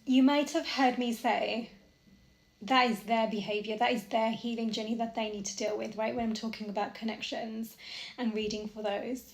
you might have heard me say that is their behavior, that is their healing journey that they need to deal with, right? When I'm talking about connections and reading for those,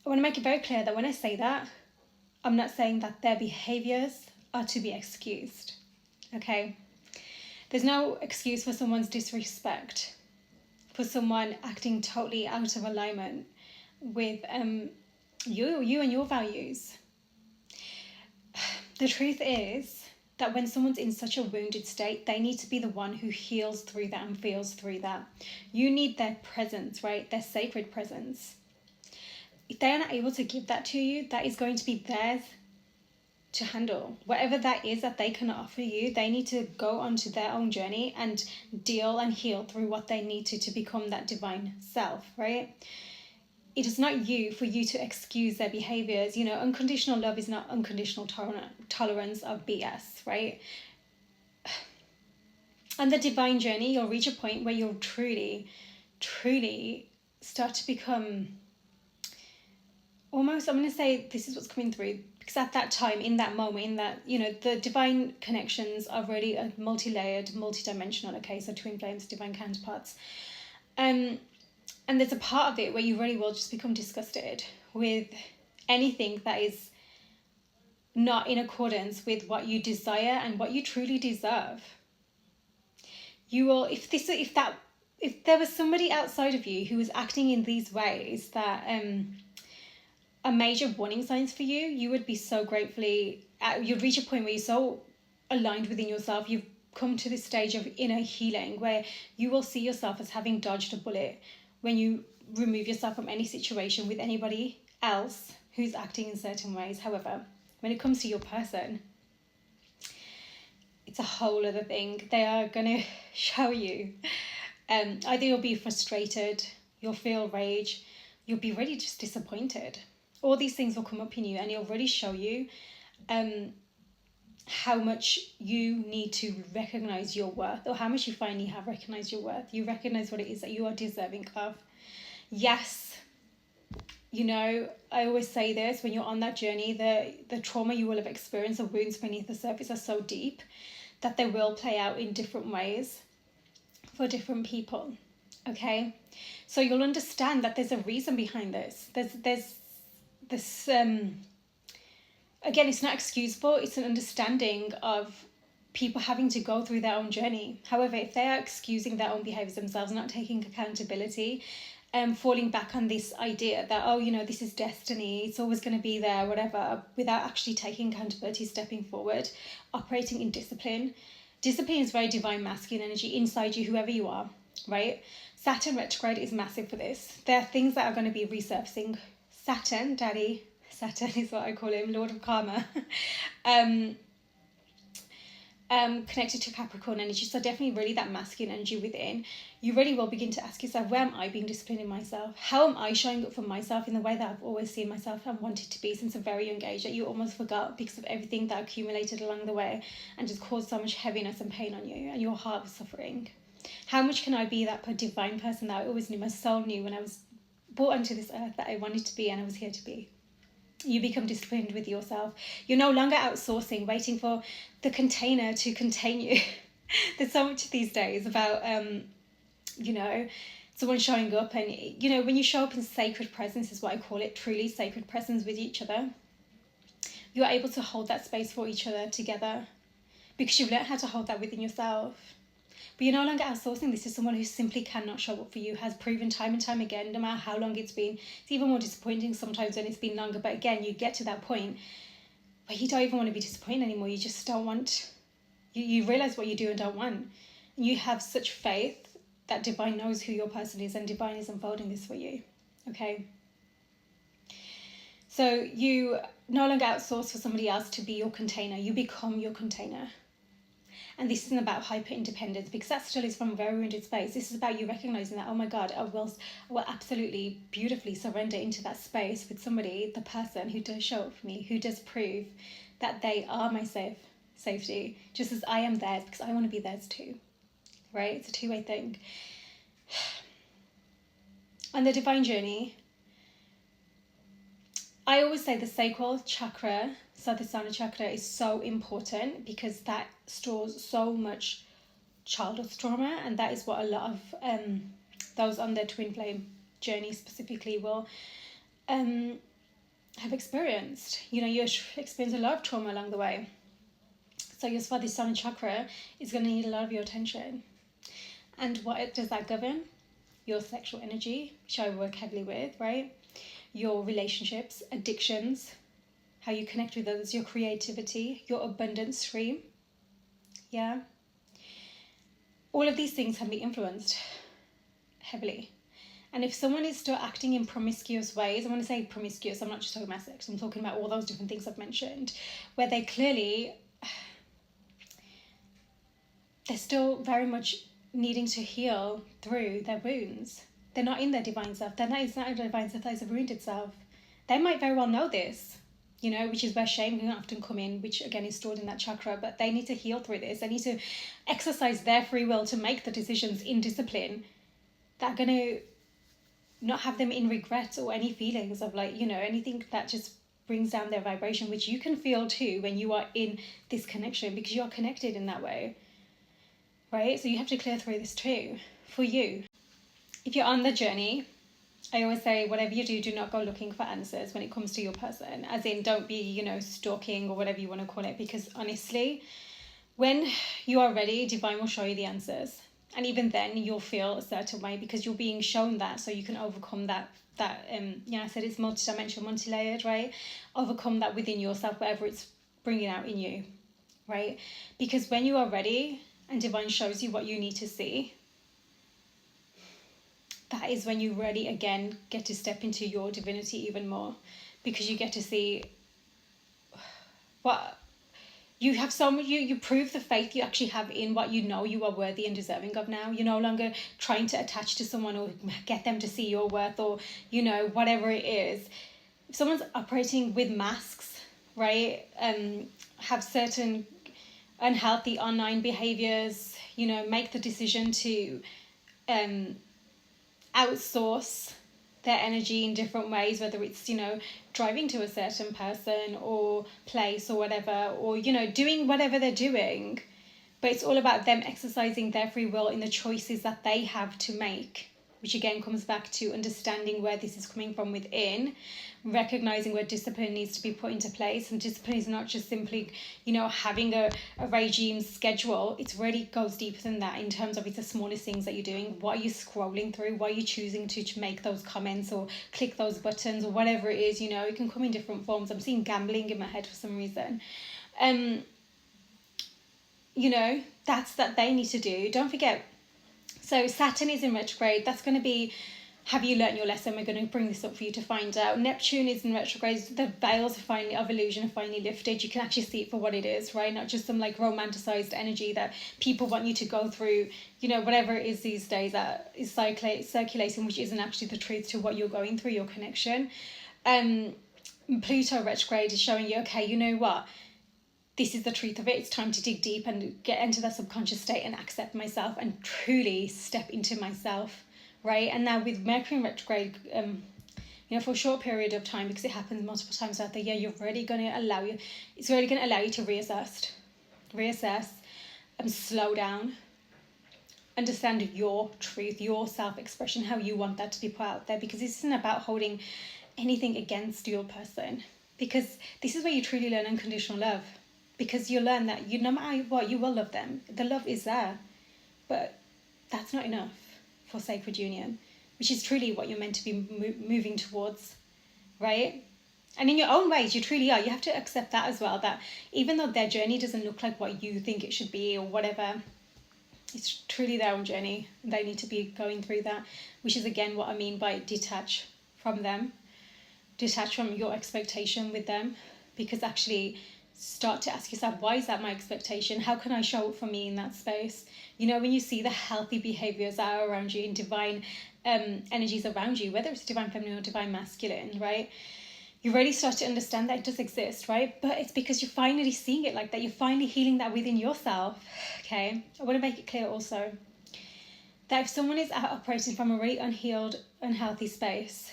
I want to make it very clear that when I say that, I'm not saying that their behaviors are to be excused, okay? There's no excuse for someone's disrespect, for someone acting totally out of alignment with you and your values. The truth is that when someone's in such a wounded state, they need to be the one who heals through that and feels through that. You need their presence, right? Their sacred presence. If they are not able to give that to you, that is going to be theirs to handle. Whatever that is that they cannot offer you, they need to go onto their own journey and deal and heal through what they need to become that divine self, right? It is not you for you to excuse their behaviors. You know, unconditional love is not unconditional tolerance of BS, right? On the divine journey, you'll reach a point where you'll truly, truly start to become almost, I'm going to say this is what's coming through, because at that time, in that moment, in that, you know, the divine connections are really a multi-layered, multi-dimensional, okay, so twin flames, divine counterparts. And there's a part of it where you really will just become disgusted with anything that is not in accordance with what you desire and what you truly deserve. You will, if there was somebody outside of you who was acting in these ways that are major warning signs for you, you would be so gratefully, you'd reach a point where you're so aligned within yourself, you've come to this stage of inner healing where you will see yourself as having dodged a bullet when you remove yourself from any situation with anybody else who's acting in certain ways. However, when it comes to your person, it's a whole other thing. They are going to show you. Either you'll be frustrated, you'll feel rage, you'll be really just disappointed. All these things will come up in you and it'll really show you how much you need to recognize your worth, or how much you finally have recognized your worth. You recognize what it is that you are deserving of. Yes, you know, I always say this, when you're on that journey, the trauma you will have experienced, the wounds beneath the surface are so deep that they will play out in different ways for different people, okay? So you'll understand that there's a reason behind this. There's this again, it's not excusable, it's an understanding of people having to go through their own journey. However, if they are excusing their own behaviours themselves, not taking accountability, falling back on this idea that, oh, you know, this is destiny, it's always going to be there, whatever, without actually taking accountability, stepping forward, operating in discipline. Discipline is very divine masculine energy inside you, whoever you are, right? Saturn retrograde is massive for this. There are things that are going to be resurfacing. Saturn, Daddy, Saturn is what I call him, Lord of Karma, connected to Capricorn energy. So definitely really that masculine energy within. You really will begin to ask yourself, where am I being disciplined in myself? How am I showing up for myself in the way that I've always seen myself and wanted to be since a very young age, that you almost forgot because of everything that accumulated along the way and just caused so much heaviness and pain on you and your heart was suffering? How much can I be that divine person that I always knew, my soul knew when I was brought onto this earth, that I wanted to be and I was here to be? You become disciplined with yourself. You're no longer outsourcing, waiting for the container to contain you. There's so much these days about, you know, someone showing up and, you know, when you show up in sacred presence is what I call it, truly sacred presence with each other, you're able to hold that space for each other together because you've learned how to hold that within yourself. But you're no longer outsourcing this to someone who simply cannot show up for you, has proven time and time again, no matter how long it's been. It's even more disappointing sometimes when it's been longer. But again, you get to that point where you don't even want to be disappointed anymore. You just don't want, you realize what you do and don't want. And you have such faith that divine knows who your person is and divine is unfolding this for you, okay? So you no longer outsource for somebody else to be your container. You become your container. And this isn't about hyper-independence, because that still is from a very wounded space. This is about you recognizing that, oh my God, I will absolutely beautifully surrender into that space with somebody, the person who does show up for me, who does prove that they are my safety, just as I am theirs, because I want to be theirs too, right? It's a two-way thing. On the divine journey, I always say the sacral chakra Svadhisthana chakra is so important because that stores so much childhood trauma, and that is what a lot of those on their twin flame journey specifically will have experienced. You know, you experience a lot of trauma along the way. So your Svadhisthana chakra is going to need a lot of your attention. And what does that govern? Your sexual energy, which I work heavily with, right? Your relationships, addictions, how you connect with others, your creativity, your abundance stream. Yeah. All of these things can be influenced heavily. And if someone is still acting in promiscuous ways, I want to say promiscuous, I'm not just talking about sex, I'm talking about all those different things I've mentioned, where they clearly, they're still very much needing to heal through their wounds. They're not in their divine self. It's not a divine self, that is a wounded self. They might very well know this, you know, which is where shame can often come in, which again is stored in that chakra, but they need to heal through this. They need to exercise their free will to make the decisions in discipline that are going to not have them in regret or any feelings of like, you know, anything that just brings down their vibration, which you can feel too when you are in this connection, because you're connected in that way, right? So you have to clear through this too for you. If you're on the journey, I always say, whatever you do, do not go looking for answers when it comes to your person. As in, don't be, you know, stalking or whatever you want to call it, because honestly, when you are ready, divine will show you the answers. And even then, you'll feel a certain way because you're being shown that, so you can overcome that. I said it's multidimensional, multi-layered, right? Overcome that within yourself, whatever it's bringing out in you, right? Because when you are ready and divine shows you what you need to see, that is when you really again get to step into your divinity even more, because you get to see what you have. So much, you prove the faith you actually have in what you know you are worthy and deserving of now. You're no longer trying to attach to someone or get them to see your worth, or, you know, whatever it is. If someone's operating with masks, right, have certain unhealthy online behaviors, you know, make the decision to outsource their energy in different ways, whether it's, you know, driving to a certain person or place or whatever, or, you know, doing whatever they're doing, but it's all about them exercising their free will in the choices that they have to make, which again comes back to understanding where this is coming from within, recognizing where discipline needs to be put into place. And discipline is not just simply, you know, having a regime schedule. It really goes deeper than that in terms of it's the smallest things that you're doing. What are you scrolling through? What are you choosing to make those comments or click those buttons or whatever it is? You know, it can come in different forms. I'm seeing gambling in my head for some reason. You know, that's that they need to do. Don't forget, so Saturn is in retrograde. That's going to be, have you learnt your lesson? We're going to bring this up for you to find out. Neptune is in retrograde. The veils of illusion are finally lifted. You can actually see it for what it is, right? Not just some like romanticized energy that people want you to go through, you know, whatever it is these days that is circulating, which isn't actually the truth to what you're going through, your connection. Pluto retrograde is showing you, okay, you know what? This is the truth of it. It's time to dig deep and get into that subconscious state and accept myself and truly step into myself, right? And now with Mercury in retrograde, you know, for a short period of time, because it happens multiple times throughout the year, it's really going to allow you to reassess and slow down, understand your truth, your self-expression, how you want that to be put out there, because this isn't about holding anything against your person, because this is where you truly learn unconditional love. Because you learn that no matter what, you will love them. The love is there. But that's not enough for sacred union, which is truly what you're meant to be moving towards, right? And in your own ways, you truly are. You have to accept that as well, that even though their journey doesn't look like what you think it should be or whatever, it's truly their own journey. They need to be going through that, which is, again, what I mean by detach from them. Detach from your expectation with them, because actually start to ask yourself, why is that my expectation? How can I show up for me in that space? You know, when you see the healthy behaviors that are around you and divine energies around you, whether it's divine feminine or divine masculine, right? You really start to understand that it does exist, right? But it's because you're finally seeing it like that. You're finally healing that within yourself, okay? I want to make it clear also that if someone is operating from a really unhealed, unhealthy space,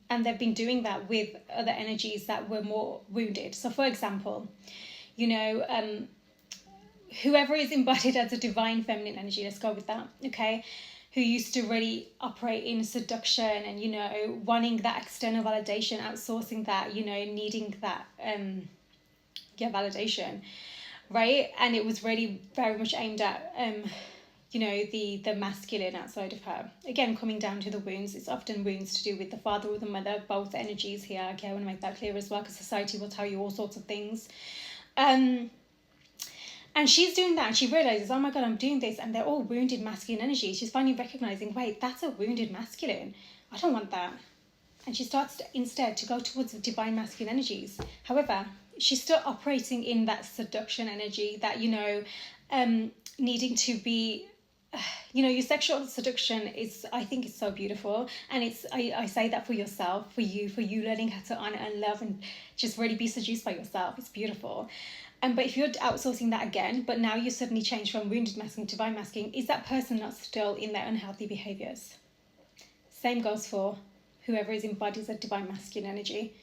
And they've been doing that with other energies that were more wounded. So for example, you know, whoever is embodied as a divine feminine energy, let's go with that, okay, who used to really operate in seduction and, you know, wanting that external validation, outsourcing that, you know, needing that validation, right? And it was really very much aimed at you know, the masculine outside of her. Again, coming down to the wounds, it's often wounds to do with the father or the mother, both energies here. Okay, I want to make that clear as well, because society will tell you all sorts of things. And she's doing that, and she realizes, oh my God, I'm doing this, and they're all wounded masculine energy. She's finally recognizing, wait, that's a wounded masculine. I don't want that. And she starts instead to go towards the divine masculine energies. However, she's still operating in that seduction energy, that, you know, needing to be, you know, your sexual seduction is, I think, it's so beautiful. And it's, I say that for yourself, for you learning how to honor and love and just really be seduced by yourself. It's beautiful. But if you're outsourcing that again, but now you suddenly change from wounded masculine to divine masculine, is that person not still in their unhealthy behaviors? Same goes for whoever is embodies a divine masculine energy.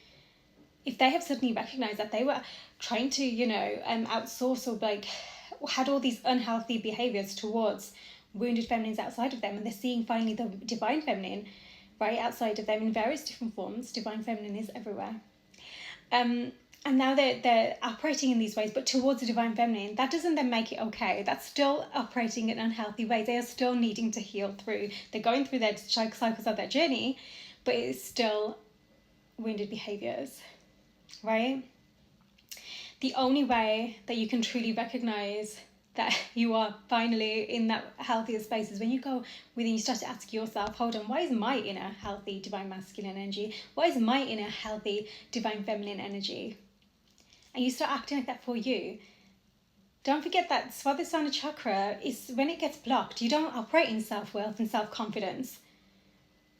If they have suddenly recognized that they were trying to, you know, outsource or like had all these unhealthy behaviors towards wounded feminines outside of them, and they're seeing finally the divine feminine right outside of them in various different forms. Divine feminine is everywhere. And now they're operating in these ways, but towards the divine feminine. That doesn't then make it okay. That's still operating in unhealthy ways. They are still needing to heal through. They're going through their cycles of their journey, but it's still wounded behaviors, right? The only way that you can truly recognize that you are finally in that healthier space is when you go within, you start to ask yourself, hold on, why is my inner healthy divine masculine energy? Why is my inner healthy divine feminine energy? And you start acting like that for you. Don't forget that Swadhisthana chakra is, when it gets blocked, you don't operate in self-worth and self-confidence.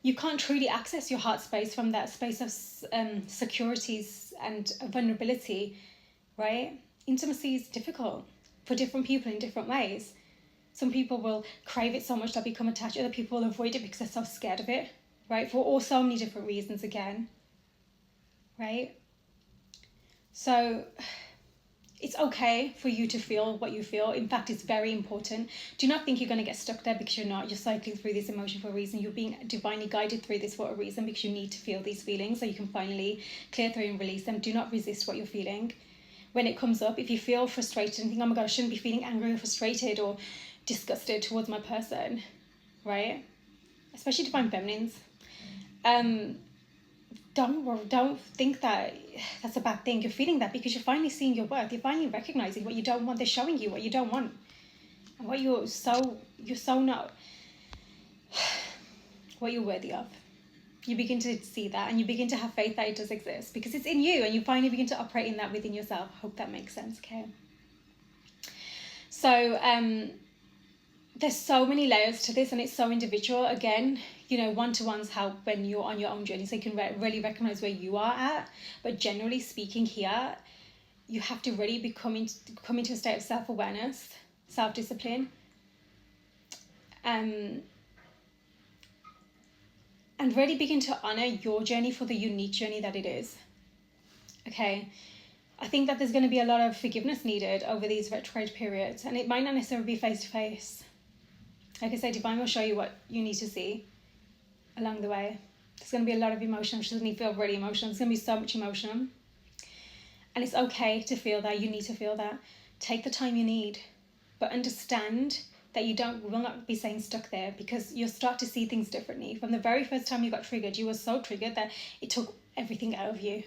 You can't truly access your heart space from that space of securities and vulnerability, right? Intimacy is difficult for different people in different ways. Some people will crave it so much they'll become attached. Other people will avoid it because they're so scared of it, right? For all so many different reasons again, right? So it's okay for you to feel what you feel. In fact, it's very important. Do not think you're going to get stuck there, because you're not. You're cycling through this emotion for a reason. You're being divinely guided through this for a reason, because you need to feel these feelings so you can finally clear through and release them. Do not resist what you're feeling. When it comes up, if you feel frustrated and think, oh my God, I shouldn't be feeling angry or frustrated or disgusted towards my person, right? Especially divine feminines. Don't think that that's a bad thing. You're feeling that because you're finally seeing your worth. You're finally recognizing what you don't want. They're showing you what you don't want, and what you're so not what you're worthy of. You begin to see that, and you begin to have faith that it does exist because it's in you, and you finally begin to operate in that within yourself. Hope that makes sense. Okay. So there's so many layers to this, and it's so individual. Again, you know, one-to-ones help when you're on your own journey, so you can really recognize where you are at. But generally speaking here, you have to really come into a state of self-awareness, self-discipline, and really begin to honor your journey for the unique journey that it is. Okay. I think that there's going to be a lot of forgiveness needed over these retrograde periods, and it might not necessarily be face-to-face. Like I said, Divine will show you what you need to see along the way. There's going to be a lot of emotion. She doesn't need to feel really emotional. There's going to be so much emotion. And it's okay to feel that. You need to feel that. Take the time you need. But understand that you will not be staying stuck there, because you'll start to see things differently. From the very first time you got triggered, you were so triggered that it took everything out of you.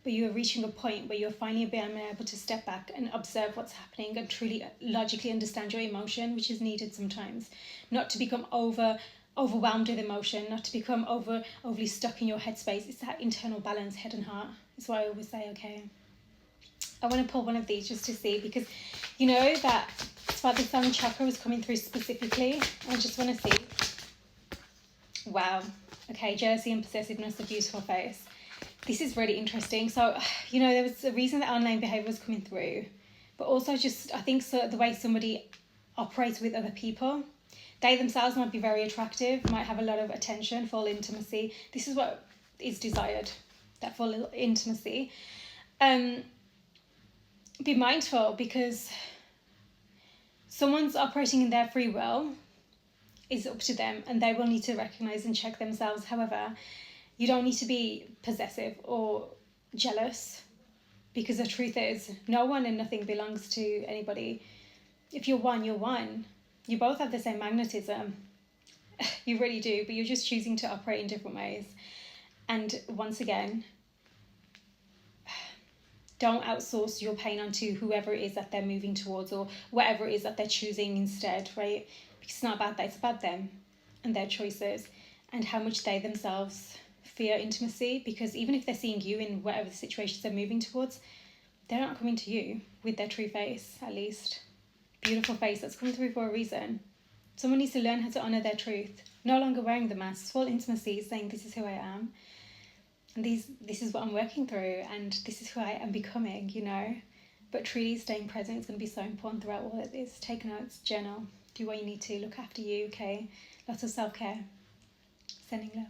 But you are reaching a point where you're finally being able to step back and observe what's happening and truly logically understand your emotion, which is needed sometimes. Not to become overwhelmed with emotion, not to become overly stuck in your headspace. It's that internal balance, head and heart. It's what I always say, okay? I want to pull one of these just to see, because you know that Swadhisthana chakra was coming through specifically. I just want to see. Wow. Okay, jealousy and possessiveness, a beautiful face. This is really interesting. So, you know, there was a reason that online behaviour was coming through, but also just, I think, so the way somebody operates with other people. They themselves might be very attractive, might have a lot of attention, full intimacy. This is what is desired, that full intimacy. Be mindful, because someone's operating in their free will is up to them, and they will need to recognize and check themselves. However, you don't need to be possessive or jealous, because the truth is no one and nothing belongs to anybody. If you're one, you're one. You both have the same magnetism. You really do, but you're just choosing to operate in different ways. And once again, don't outsource your pain onto whoever it is that they're moving towards, or whatever it is that they're choosing instead, right? Because it's not about that, it's about them and their choices and how much they themselves fear intimacy. Because even if they're seeing you in whatever the situations they're moving towards, they're not coming to you with their true face, at least. Beautiful face that's come through for a reason. Someone needs to learn how to honour their truth. No longer wearing the mask, full intimacy, saying this is who I am. And this is what I'm working through, and this is who I am becoming, you know. But truly staying present is going to be so important throughout all of this. Take notes, journal, do what you need to, look after you, okay? Lots of self-care. Sending love.